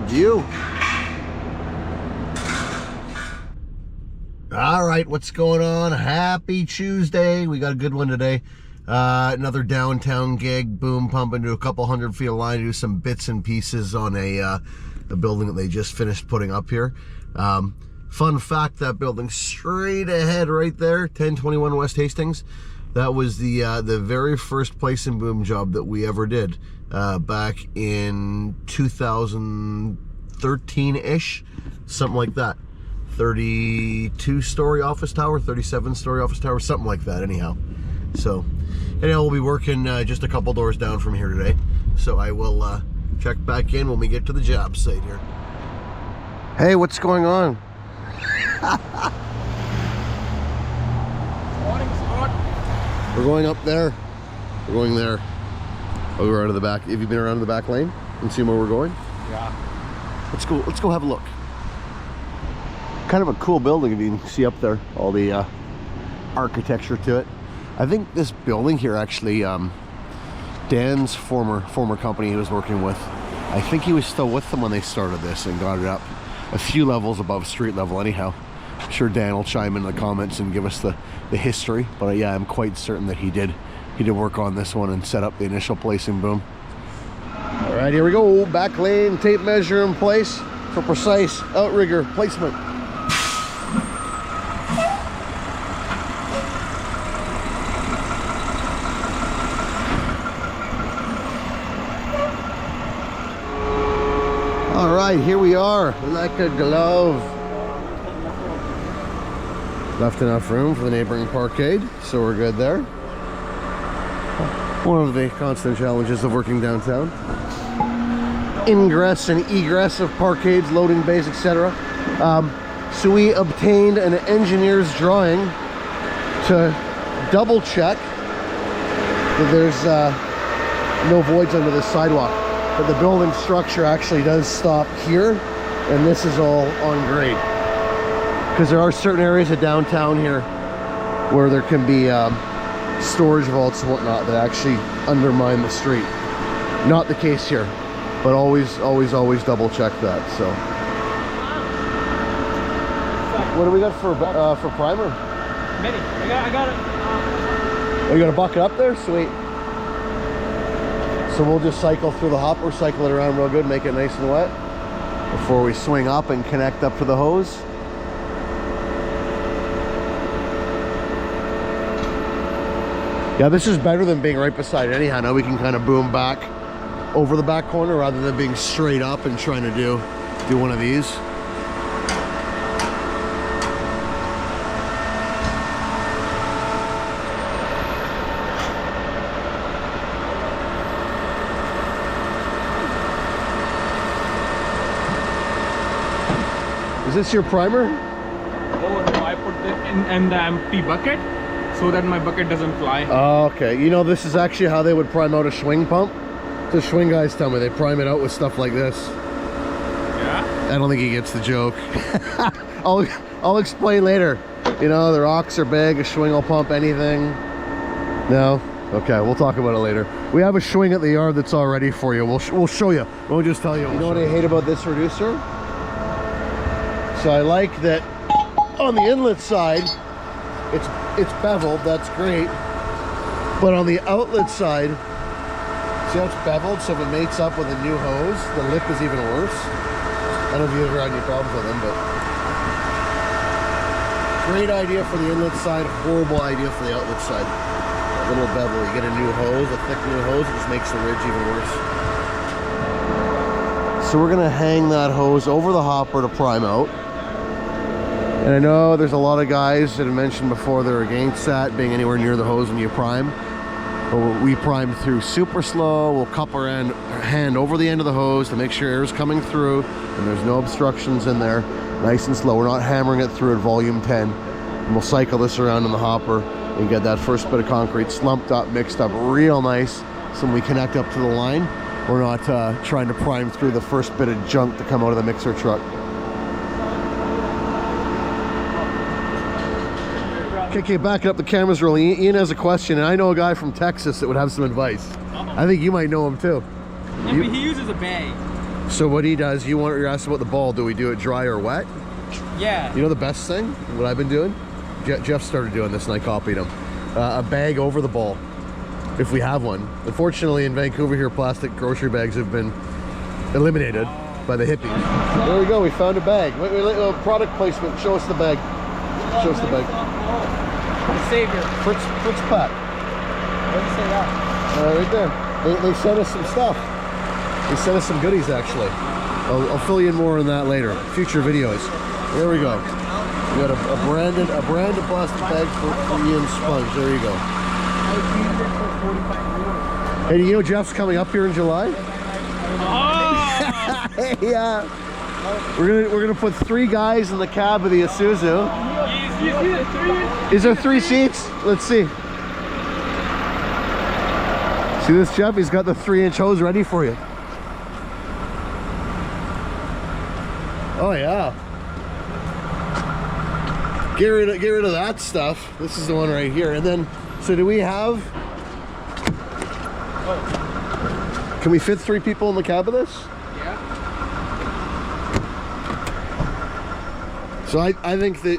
view. All right, what's going on? Happy Tuesday. We got a good one today. Another downtown gig, boom, pump into a couple 100 feet of line to do some bits and pieces on a building that they just finished putting up here. Fun fact, that building straight ahead right there, 1021 West Hastings, that was the very first place and boom job that we ever did back in 2013-ish, something like that. 32-story office tower, 37-story office tower, something like that anyhow. So anyhow, we'll be working just a couple doors down from here today. So I will check back in when we get to the job site here. Hey, what's going on? Morning, Scott. We're going up there. We're going there. Oh, we're out of the back. Have you been around the back lane and seen where we're going? Yeah. Let's go have a look. Kind of a cool building if you can see up there, all the architecture to it. I think this building here actually, Dan's former company he was working with, I think he was still with them when they started this and got it up a few levels above street level anyhow. I'm sure Dan will chime in the comments and give us the history, but yeah, I'm quite certain that he did work on this one and set up the initial placing boom. All right, here we go. Back lane, tape measure in place for precise outrigger placement. All right, here we are, like a glove. Left enough room for the neighboring parkade, so we're good there. One of the constant challenges of working downtown. Ingress and egress of parkades, loading bays, etc. So we obtained an engineer's drawing to double check that there's no voids under this sidewalk. But the building structure actually does stop here, and this is all on grade. Because there are certain areas of downtown here where there can be storage vaults and whatnot that actually undermine the street. Not the case here, but always double check that. So, what do we got for primer? Many. I got it. Oh, you got a bucket up there? Sweet. So we'll just cycle through the hopper, cycle it around real good, make it nice and wet before we swing up and connect up to the hose. Yeah, this is better than being right beside it anyhow. Now we can kind of boom back over the back corner rather than being straight up and trying to do one of these. Is this your primer? Oh no, I put it in the empty bucket so that my bucket doesn't fly. Oh, okay. You know, this is actually how they would prime out a swing pump. The swing guys tell me they prime it out with stuff like this. Yeah? I don't think he gets the joke. I'll explain later. You know, the rocks are big, a swing will pump anything. No? Okay, we'll talk about it later. We have a swing at the yard that's all ready for you. We'll show you. We'll just tell you. You know what I hate about this reducer? So I like that on the inlet side, it's beveled, that's great. But on the outlet side, see how it's beveled? So if it mates up with a new hose, the lip is even worse. I don't know if you ever had any problems with them, but great idea for the inlet side, horrible idea for the outlet side. A little bevel, you get a new hose, a thick new hose, it just makes the ridge even worse. So we're gonna hang that hose over the hopper to prime out. And I know there's a lot of guys that have mentioned before they're against that, being anywhere near the hose when you prime. But we prime through super slow. We'll cup our hand over the end of the hose to make sure air is coming through and there's no obstructions in there. Nice and slow. We're not hammering it through at volume 10. And we'll cycle this around in the hopper and get that first bit of concrete slumped up, mixed up real nice. So when we connect up to the line, we're not trying to prime through the first bit of junk to come out of the mixer truck. Okay, back up, the camera's rolling. Ian has a question, and I know a guy from Texas that would have some advice. I think you might know him too. Yeah, but he uses a bag. So what he does, you're asked about the ball. Do we do it dry or wet? Yeah. You know the best thing? What I've been doing? Jeff started doing this and I copied him. A bag over the ball, if we have one. Unfortunately, in Vancouver here, plastic grocery bags have been eliminated by the hippies. There we go, we found a bag. Wait, product placement, show us the bag. Show us the bag. The Savior. Fritz Pack. Where did you say that? Right there. They sent us some stuff. They sent us some goodies, actually. I'll fill you in more on that later. Future videos. There we go. We got a branded plastic bag for Ian's sponge. There you go. Hey, do you know Jeff's coming up here in July? Yeah. We're gonna put 3 guys in the cab of the Isuzu. Is there 3 seats? Let's see. See this, Jeff? He's got the 3-inch hose ready for you. Oh yeah. Get rid of that stuff. This is the one right here. And then, so do we have? Can we fit 3 people in the cab of this? Yeah. So I think that.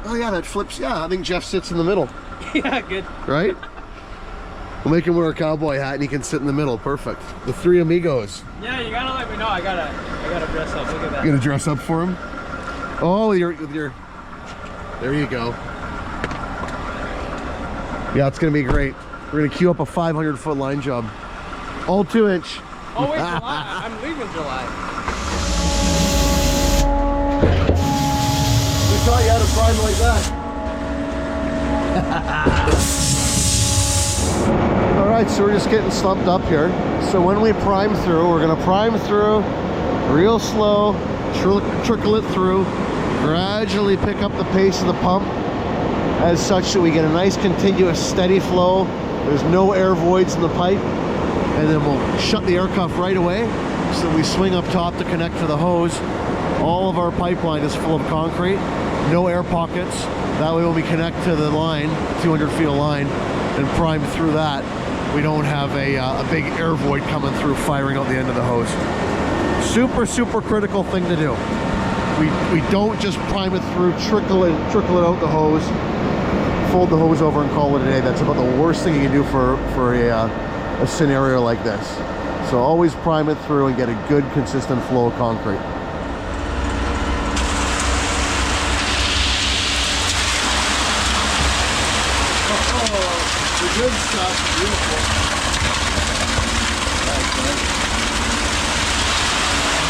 Oh yeah, that flips. Yeah, I think Jeff sits in the middle. Yeah, good. Right? We'll make him wear a cowboy hat and he can sit in the middle. Perfect. The 3 amigos. Yeah, you gotta let me know. I gotta dress up. Look at that. You gonna dress up for him? Oh, with your. There you go. Yeah, it's gonna be great. We're gonna queue up a 500-foot line job. All 2-inch. Oh wait, July. I'm leaving July. We taught you how to prime like that. All right, so we're just getting slumped up here. So when we prime through, we're gonna prime through real slow, trickle it through, gradually pick up the pace of the pump as such that we get a nice continuous steady flow. There's no air voids in the pipe, and then we'll shut the air cuff right away so we swing up top to connect to the hose. All of our pipeline is full of concrete, no air pockets. That way when we connect to the line, 200 feet of line, and prime through that, we don't have a big air void coming through firing out the end of the hose. Super critical thing to do. We don't just prime it through, trickle it out the hose, fold the hose over and call it a day. That's about the worst thing you can do for a scenario like this. So always prime it through and get a good consistent flow of concrete. The good stuff, beautiful.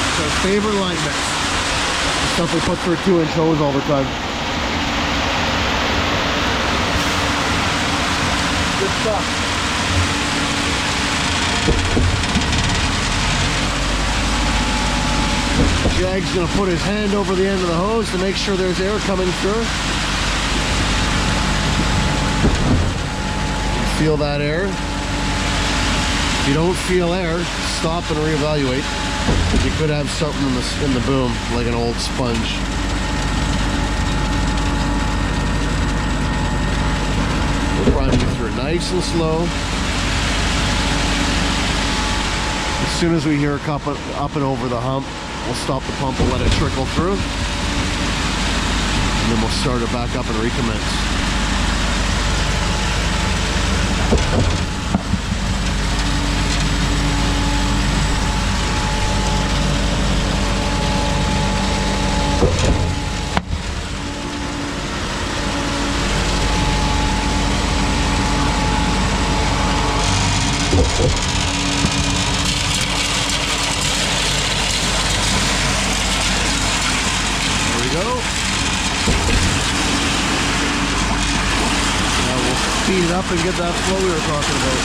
It's our favorite line mix. The stuff we put through 2-inch hose all the time. Good stuff. Jag's gonna put his hand over the end of the hose to make sure there's air coming through. Feel that air. If you don't feel air, stop and reevaluate. You could have something in the boom, like an old sponge. We're priming it through nice and slow. As soon as we hear it up and over the hump, we'll stop the pump and let it trickle through. And then we'll start it back up and recommence. There we go. Now we'll speed it up and get that flow we were talking about.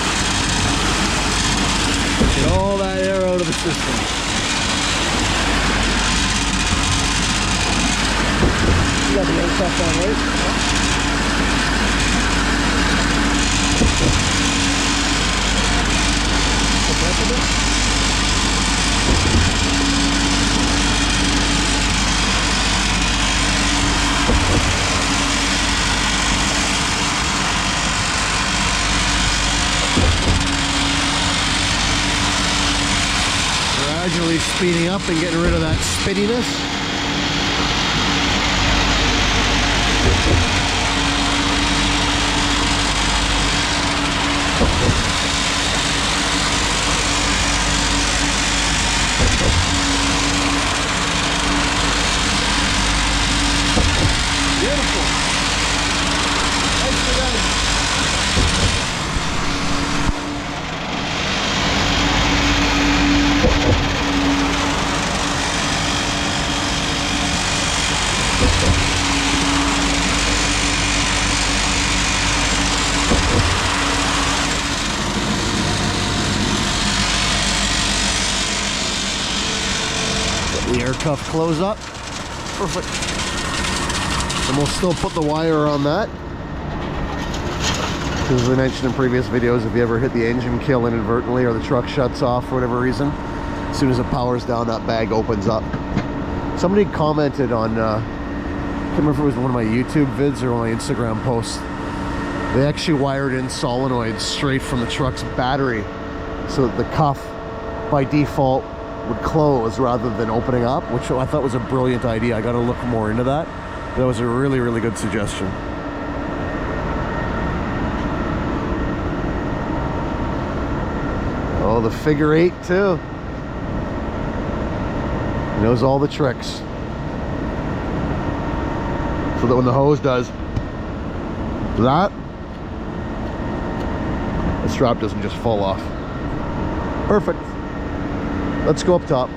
Get all that air out of the system. You got the air stuff on, right? Gradually really speeding up and getting rid of that spittiness. Beautiful. Nicely done. Get the air cuff close up. Perfect. And we'll still put the wire on that. As we mentioned in previous videos, if you ever hit the engine kill inadvertently or the truck shuts off for whatever reason, as soon as it powers down, that bag opens up. Somebody commented on, I can't remember if it was one of my YouTube vids or one of my Instagram posts, they actually wired in solenoids straight from the truck's battery so that the cuff by default would close rather than opening up, which I thought was a brilliant idea. I got to look more into that. That was a really, really good suggestion. Oh, the figure 8 too. He knows all the tricks. So that when the hose does that, the strap doesn't just fall off. Perfect. Let's go up top.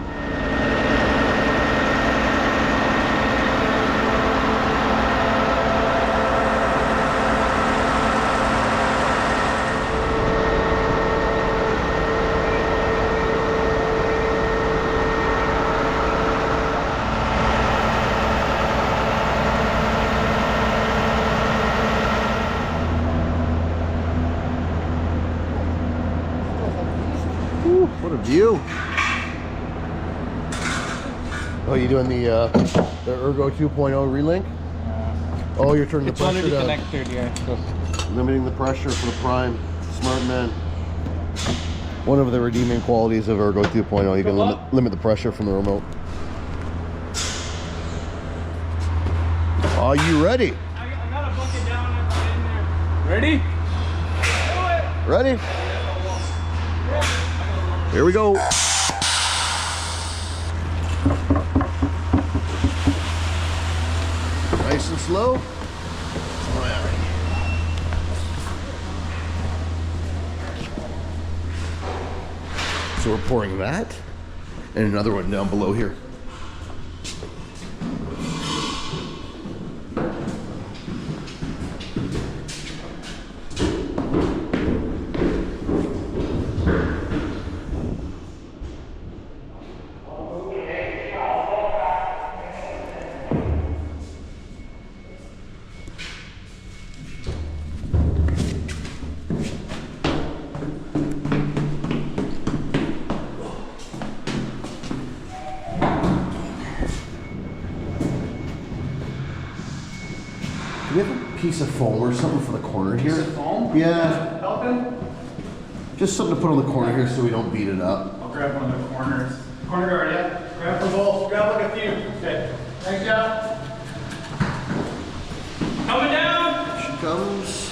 What a view. Oh, you doing the Ergo 2.0 relink? Oh, you're turning the pressure already down. connected, yeah. So. Limiting the pressure for the prime. Smart man. One of the redeeming qualities of Ergo 2.0, you can limit the pressure from the remote. Are you ready? I got a bucket down in there. Ready? Ready? Here we go. Nice and slow. Oh, yeah. So we're pouring that and another one down below here. Do we have a piece of foam or something for the corner here? Piece of foam? Yeah. Helping? Just something to put on the corner here so we don't beat it up. I'll grab one of the corners. Corner guard, yeah. Grab the bolt. Grab like a few. Okay. Thanks, Jeff. Coming down. Here she comes.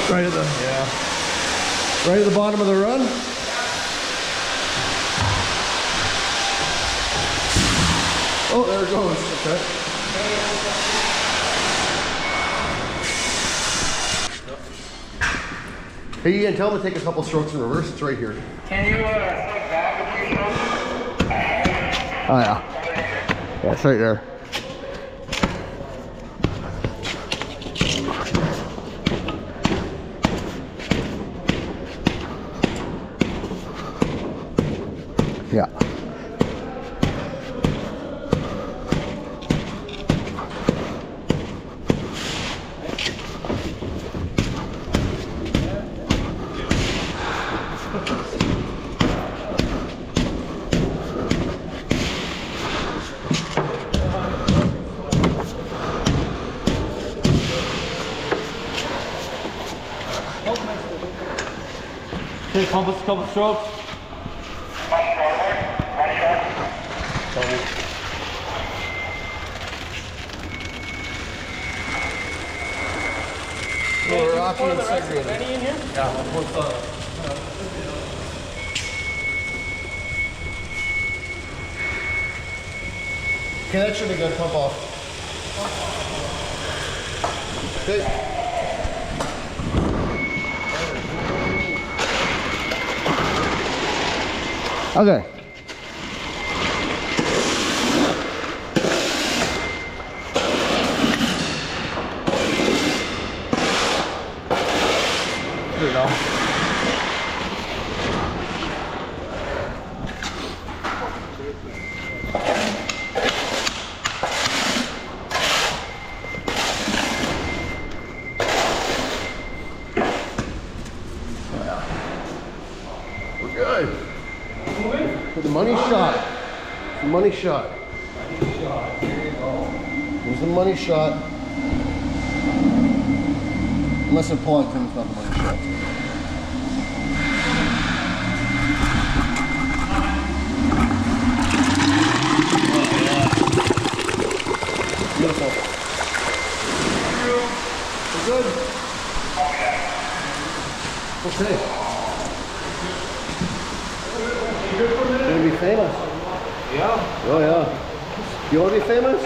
Right at the right at the bottom of the run. Oh, there it goes. Okay. Hey, Ian, tell him to take a couple strokes in reverse. It's right here. Can you step back a few strokes? Oh yeah. Yeah, it's right there. Yeah. Okay, couple strokes. We're off in Any in here? Yeah. Okay, that should be good. Pump off. Okay. Okay. There we go. We're good. For the money shot. The money shot. Here's the money shot. Unless I pull out, then it's not the money shot. Beautiful. We're good. Okay. You're gonna be famous. Yeah. Oh yeah. You want to be famous?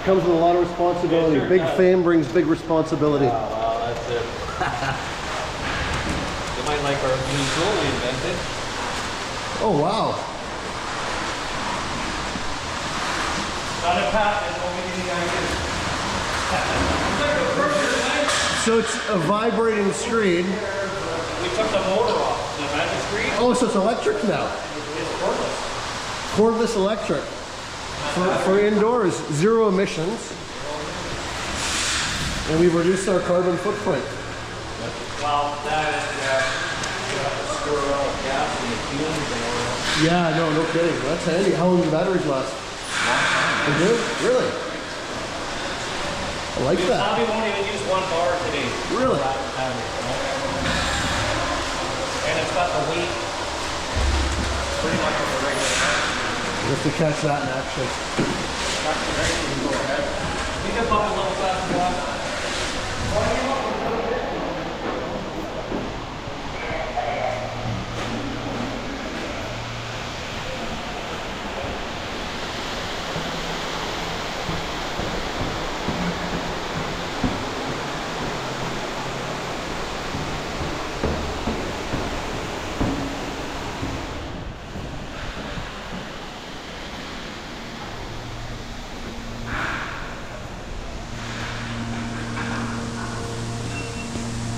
Comes with a lot of responsibility. Big fame brings big responsibility. Wow, that's it. You might like our new tool we invented. Oh wow. Not a patent, only the idea. So it's a vibrating screen. We took the motor off, the magic screen. Oh, so it's electric now. It's cordless. Cordless electric. For indoors, zero emissions. And we've reduced our carbon footprint. Well, that is store all the gas and the fumes and all. Yeah, no kidding. That's handy. How long do batteries last? They do? Really? I like that. Probably won't even use one bar today. Really? And it's got the weight pretty much of a regular car. Just to catch that in action. We can pop a little fast one.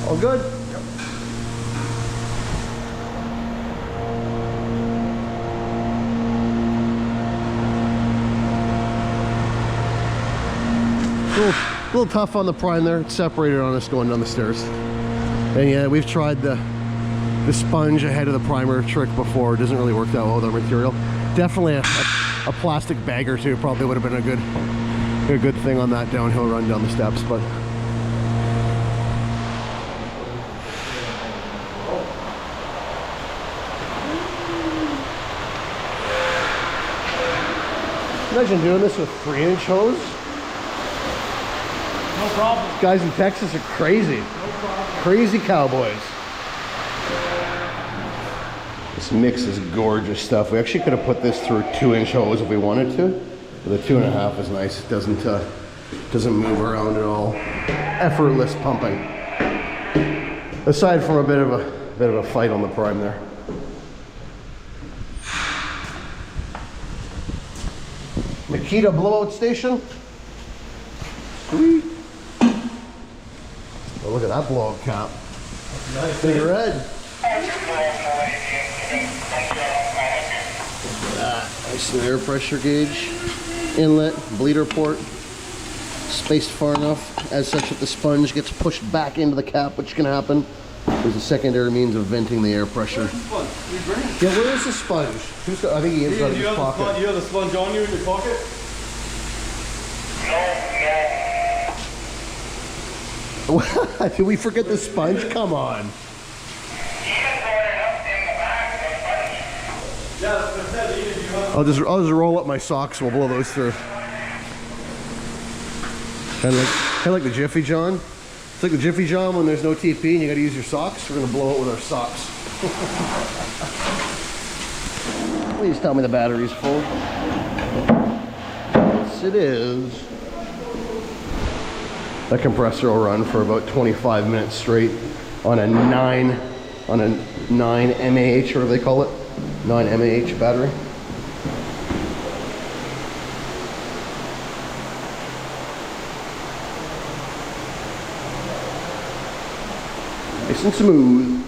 All good? Yep. A little tough on the prime there. It's separated on us going down the stairs. And yeah, we've tried the sponge ahead of the primer trick before. It doesn't really work that well with our material. Definitely a plastic bag or two probably would have been a good thing on that downhill run down the steps, but imagine doing this with 3-inch hose. No problem. Guys in Texas are crazy. No problem. Crazy cowboys. This mix is gorgeous stuff. We actually could have put this through a 2-inch hose if we wanted to. But the 2.5 is nice. It doesn't move around at all. Effortless pumping. Aside from a bit of a fight on the prime there. Makita blowout station. Sweet. Oh, look at that blowout cap. Nice. Big red. Nice and air pressure gauge. Inlet, bleeder port. Spaced far enough as such that the sponge gets pushed back into the cap, which can happen. There's a secondary means of venting the air pressure. Yeah, where is the sponge? I think he has got it in his pocket. You have the sponge on you in your pocket? Did we forget the sponge? Come on. He has got enough in I'll just roll up my socks. We'll blow those through. Kind of like the Jiffy John. It's like the Jiffy John when there's no TP and you got to use your socks. We're gonna blow it with our socks. Please tell me the battery's full. Yes, it is. That compressor will run for about 25 minutes straight on a 9 mAh, or whatever they call it, 9 mAh battery. Nice and smooth.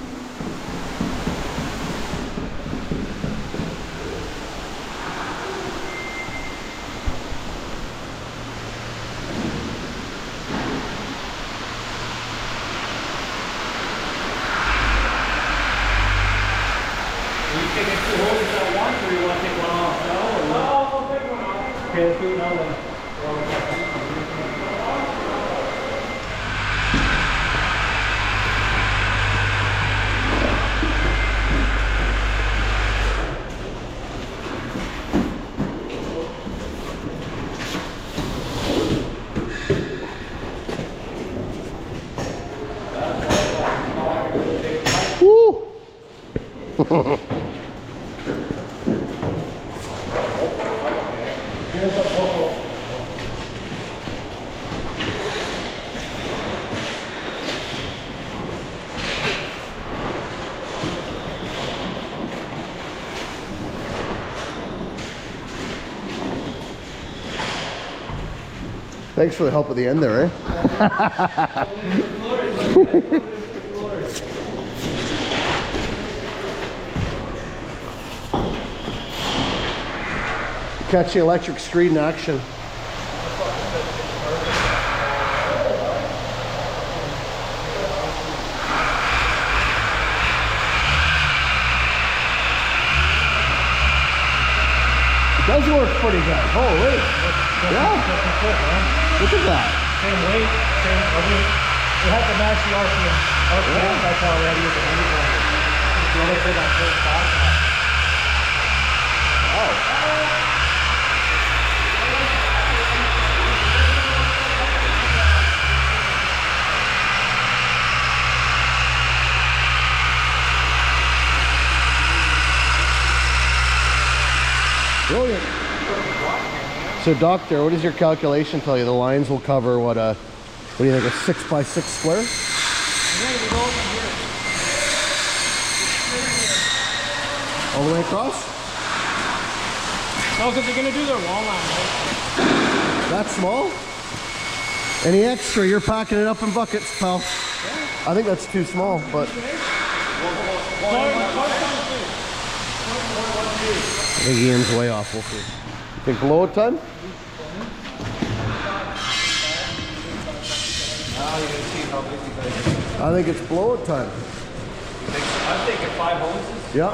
Thanks for the help at the end there, eh? Catch the electric street in action. It does work pretty good. Holy. Yeah. Look at that. Same weight, same. We have to match the RPM. That's how ready is the If you want to put that full spot. Brilliant. So doctor, what does your calculation tell you? The lines will cover what do you think, a 6x6 square? All the way across? No, because they're going to do their wall line, right? That small? Any extra, you're packing it up in buckets, pal. Yeah. I think that's too small, but... I think Ian's way off. We'll see. You think blow it time? I think it's blow it time. I'm thinking 5 hoses. Yeah,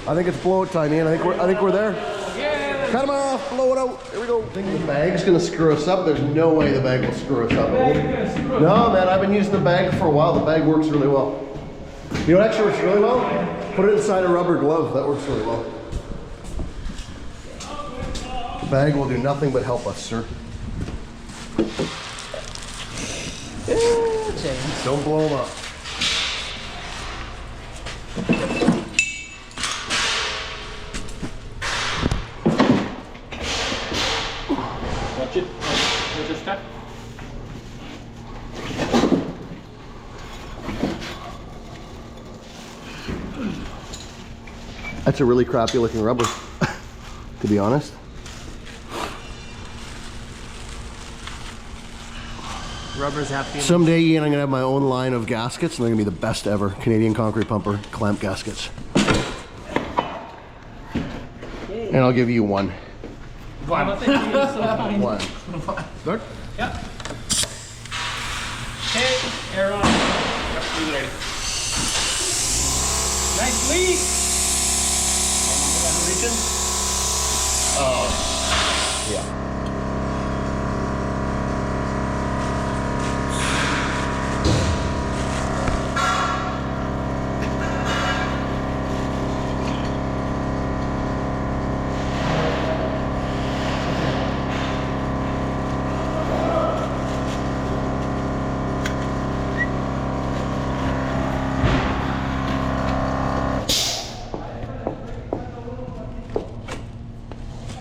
I think it's blow it time, Ian. I think we're there. Yeah. Cut them off, blow it out. Here we go. I think the bag's gonna screw us up. There's no way the bag will screw us up. No, man, I've been using the bag for a while. The bag works really well. You know what actually works really well? Put it inside a rubber glove. That works really well. The bag will do nothing but help us, sir. Don't blow them up. Watch it. Watch it step. That's a really crappy looking rubber, to be honest. Rubber's happy. Someday, Ian, I'm gonna have my own line of gaskets, and they're gonna be the best ever. Canadian concrete pumper clamp gaskets. And I'll give you one. One. One. Start? Yeah. Okay, air on. Yep, he's ready. Nice leak. Oh. Yeah.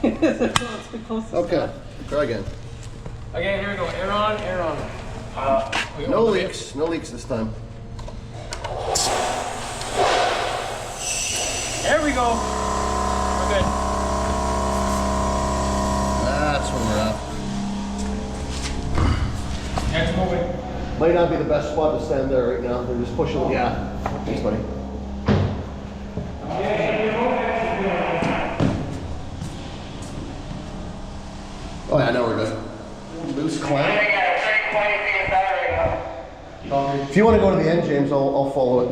Okay, try again. Okay, here we go. Air on, air on. No leaks this time. There we go. We're good. That's where we're at. Next moving. Might not be the best spot to stand there right now. They're just pushing. Yeah. Thanks, buddy. Oh yeah, now we're good. Loose clamp. If you want to go to the end, James, I'll follow it.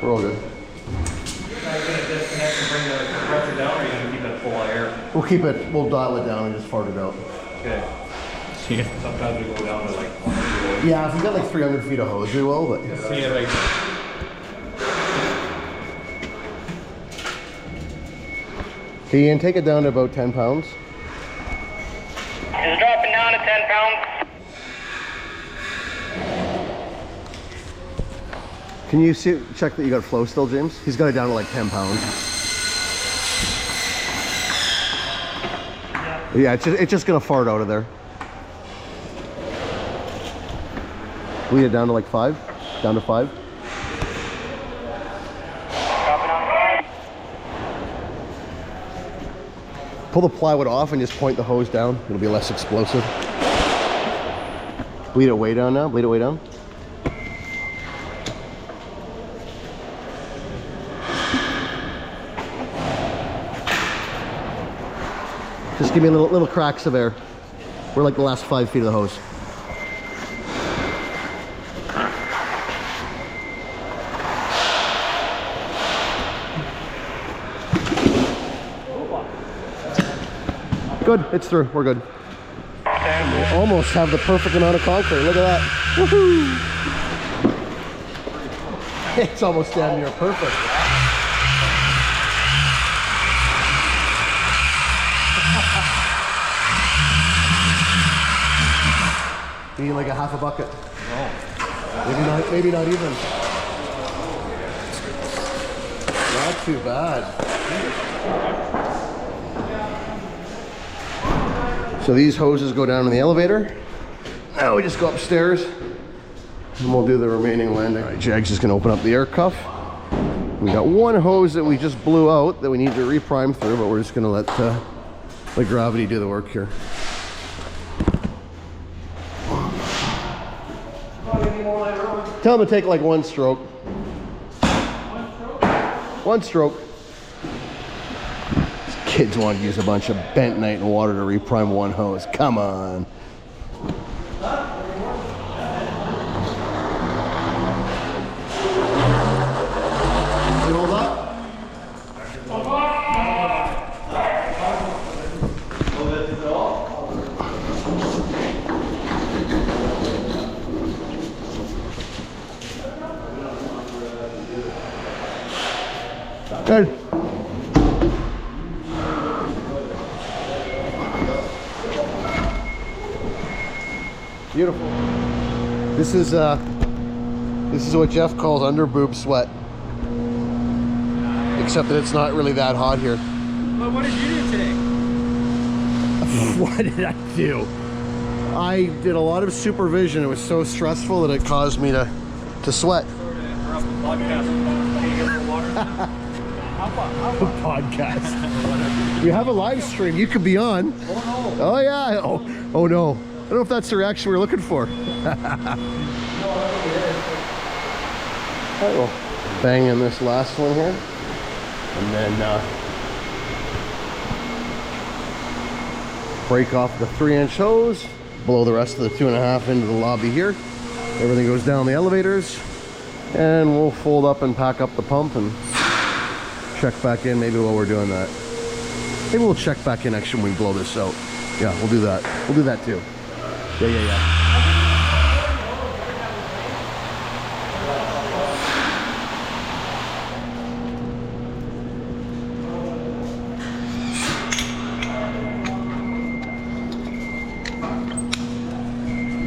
We're all good. Are you gonna disconnect and bring the compressor down, or are you gonna keep it full of air? We'll dial it down and just fart it out. Okay. Sometimes we go down to like 100. Yeah, if you got like 300 feet of hose, we will, but. See it like. Okay, Ian, take it down to about 10 pounds. It's dropping down to 10 pounds. Can you check that you got flow still, James? He's got it down to like 10 pounds. Yeah, it's just gonna fart out of there. Lead it down to like 5? Down to 5? Dropping on 5. Pull the plywood off and just point the hose down. It'll be less explosive. Bleed it way down now. Bleed it way down. Just give me little cracks of air. We're like the last 5 feet of the hose. Good, it's through. We're good. We almost have the perfect amount of concrete. Look at that. Woohoo! It's almost damn near perfect. You need like a half a bucket. No. Maybe not even. Not too bad. So these hoses go down in the elevator. Now we just go upstairs and we'll do the remaining landing. All right, Jag's just gonna open up the air cuff. We got one hose that we just blew out that we need to reprime through, but we're just gonna let gravity do the work here. Tell him to take like one stroke. One stroke. These kids want to use a bunch of bentonite and water to reprime one hose. Come on. You hold up. Good. Beautiful. This is what Jeff calls under boob sweat. Except that it's not really that hot here. But what did you do today? What did I do? I did a lot of supervision. It was so stressful that it caused me to sweat. Podcast. You have a live stream you could be on. Oh no. Oh yeah. Oh no. I don't know if that's the reaction we're looking for. We'll bang in this last one here. And then break off the 3-inch hose, blow the rest of the 2.5 into the lobby here. Everything goes down the elevators, and we'll fold up and pack up the pump and check back in maybe while we're doing that. Maybe we'll check back in actually when we blow this out. Yeah, we'll do that. We'll do that too. Yeah.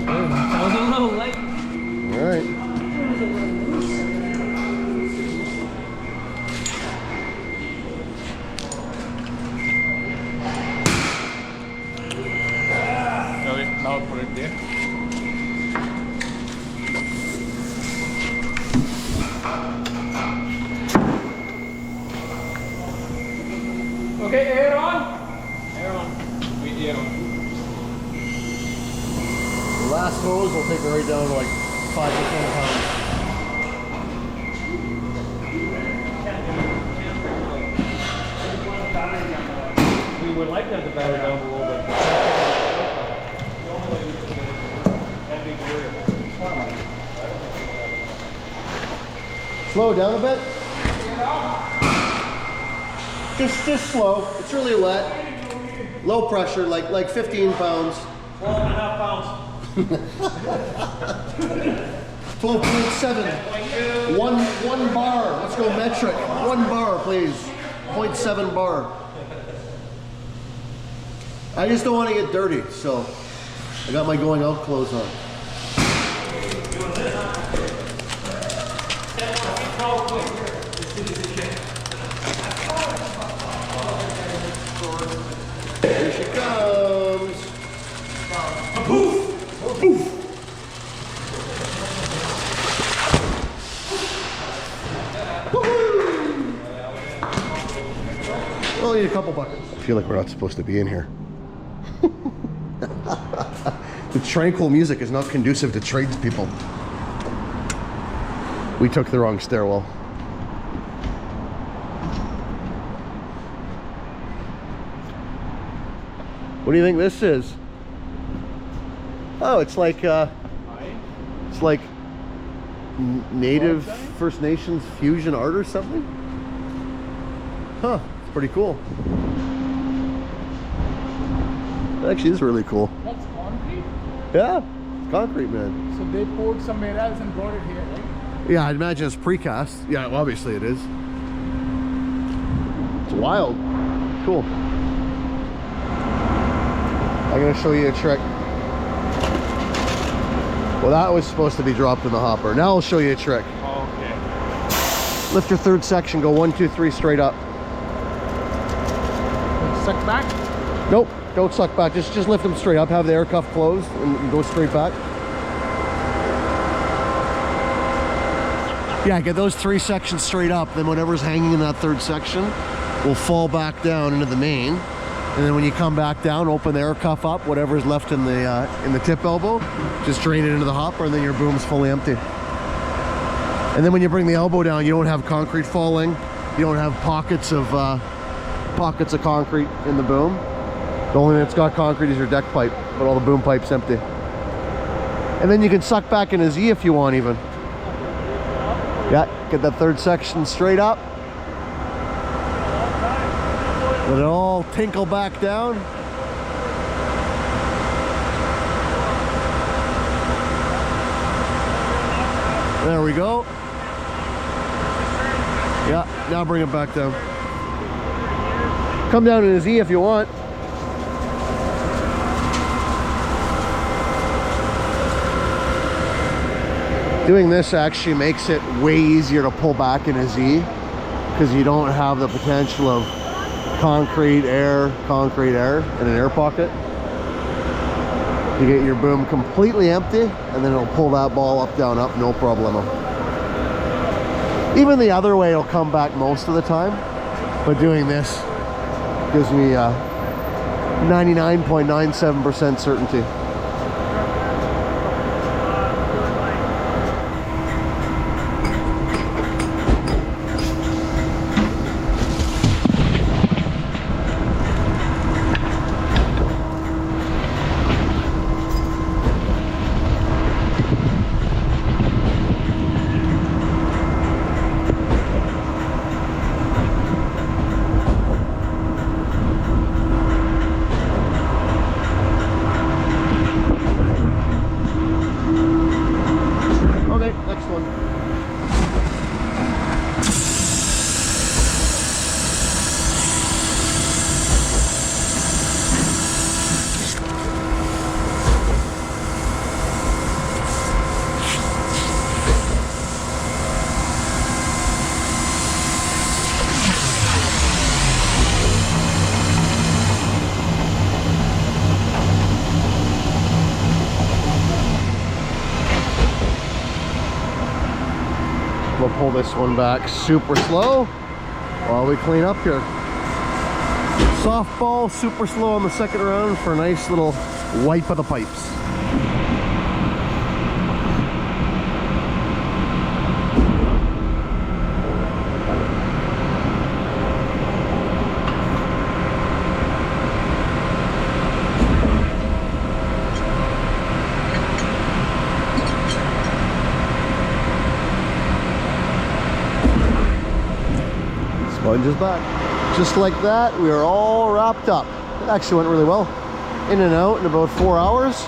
That was a little light. All right. Okay, air on. Air on. Wait, air on. The last hose will take it right down to like 5 to 10 pounds. We would like to have the battery down a little bit. Slow down a bit. Just slow. It's really wet. Low pressure, like 15 pounds. 12.5 pounds. 12.7. One bar. Let's go metric. 1 bar, please. 0.7 bar. I just don't want to get dirty, so I got my going out clothes on. Here she comes. Poof! Poof! We'll need a couple buckets. I feel like we're not supposed to be in here. The tranquil music is not conducive to tradespeople. We took the wrong stairwell. What do you think this is? Oh, it's like native First Nations fusion art or something. Huh, it's pretty cool. It actually is really cool. That's concrete? Yeah, it's concrete, man. So they poured somewhere else and brought it here, right? Yeah, I'd imagine it's precast. Yeah, well, obviously it is. It's wild. Cool. I'm gonna show you a trick. Well, that was supposed to be dropped in the hopper. Now I'll show you a trick. Okay. Lift your third section, go 1, 2, 3 straight up. Suck back? Nope, don't suck back. Just lift them straight up. Have the air cuff closed and go straight back. Yeah, get those 3 sections straight up. Then whatever's hanging in that third section will fall back down into the main. And then when you come back down, open the air cuff up. Whatever's left in the tip elbow, just drain it into the hopper, and then your boom's fully empty. And then when you bring the elbow down, you don't have concrete falling. You don't have pockets of concrete in the boom. The only thing that's got concrete is your deck pipe, but all the boom pipe's empty. And then you can suck back in a Z if you want, even. Yeah, get that third section straight up. Let it all tinkle back down. There we go. Yeah, now bring it back down. Come down in a Z if you want. Doing this actually makes it way easier to pull back in a Z because you don't have the potential of concrete air in an air pocket. You get your boom completely empty and then it'll pull that ball up, down, up, no problemo. Even the other way it'll come back most of the time, but doing this gives me 99.97% certainty. We'll pull this one back super slow while we clean up here. Softball, super slow on the second round for a nice little wipe of the pipes. Sponge is back. Just like that, we are all wrapped up. It actually went really well. In and out in about 4 hours.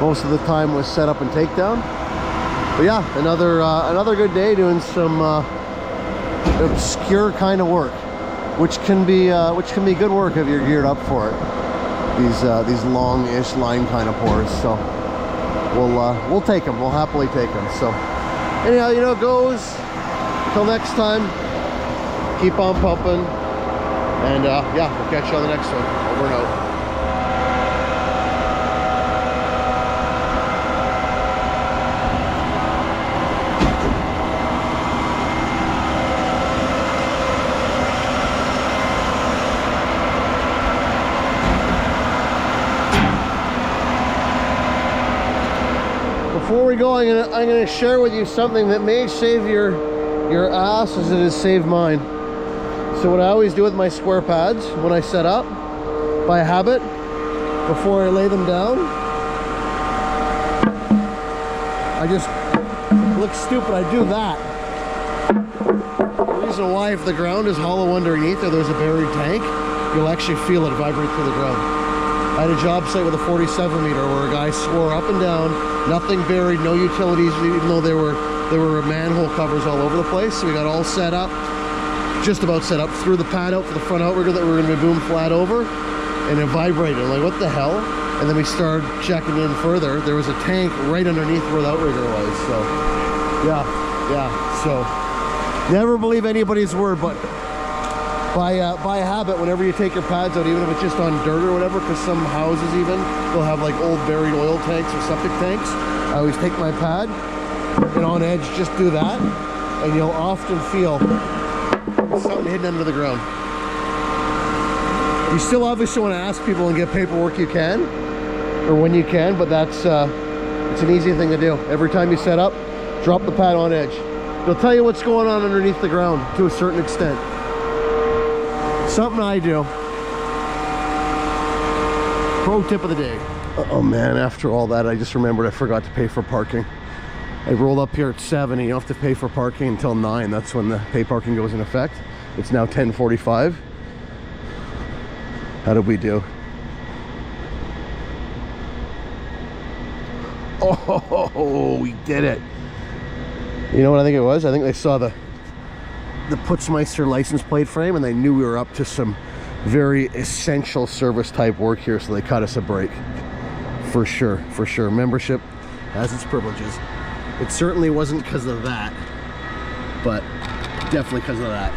Most of the time was set up and takedown. But yeah, another good day doing some obscure kind of work, which can be good work if you're geared up for it. These long-ish line kind of pours. So we'll take them. We'll happily take them. So anyhow, you know, it goes. Till next time. Keep on pumping, and yeah, we'll catch you on the next one. Over and out. Before we go, I'm gonna share with you something that may save your ass as it has saved mine. So what I always do with my square pads when I set up, by habit, before I lay them down, I just look stupid, I do that. The reason why, if the ground is hollow underneath or there's a buried tank, you'll actually feel it vibrate through the ground. I had a job site with a 47 meter where a guy swore up and down, nothing buried, no utilities, even though there were manhole covers all over the place. So we got all set up. Just about set up, threw the pad out for the front outrigger that we were going to be boom flat over, and it vibrated. I'm like, what the hell? And then we started checking in further. There was a tank right underneath where the outrigger was. So yeah, so never believe anybody's word, but by habit, whenever you take your pads out, even if it's just on dirt or whatever, because some houses even they'll have like old buried oil tanks or septic tanks, I always take my pad and on edge just do that, and you'll often feel something hidden under the ground. You still obviously want to ask people and get paperwork you can, or when you can, but that's it's an easy thing to do. Every time you set up, drop the pad on edge. They'll tell you what's going on underneath the ground to a certain extent. Something I do. Pro tip of the day. Oh man, after all that, I just remembered I forgot to pay for parking. I rolled up here at 7 and you don't have to pay for parking until 9. That's when the pay parking goes in effect. It's now 10:45. How did we do? Oh, we did it. You know what I think it was? I think they saw the PUTZMEISTER license plate frame and they knew we were up to some very essential service type work here, so they cut us a break. For sure, for sure. Membership has its privileges. It certainly wasn't because of that, but definitely because of that.